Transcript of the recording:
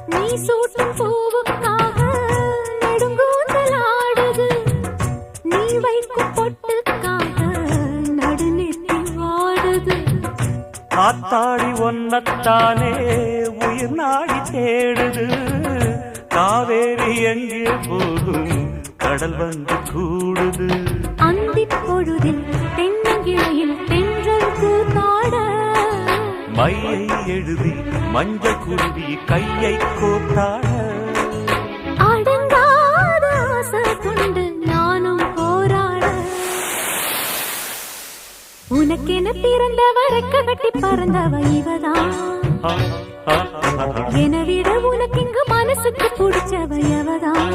நீ சூட்டும் பூவுக்காக நெடுங்கூந்தல் ஆடுது. நீ வைக்கும் பொட்டுக்காக நடுநெத்தி வாடுது. ஆத்தாடி ஒன்னத்தானே உயிர் நாடி தேடுது. காவேரி எங்கே போகும் கடல் வந்து கூடுது. அந்திப் பொழுதில் தென்னங்கிளையில் தென்றல் கூத்தாட மையை எழுதி மஞ்சள் குருவி கையை கோத்தாட அடங்காத ஆசை கொண்டு நானும் போராட. உனக்கென பிறந்தவ ரெக்க கட்டி பறந்தவ இவதான். என விட உனக்கு இங்கு மனசுக்கு பிடிச்சவ எவதான்.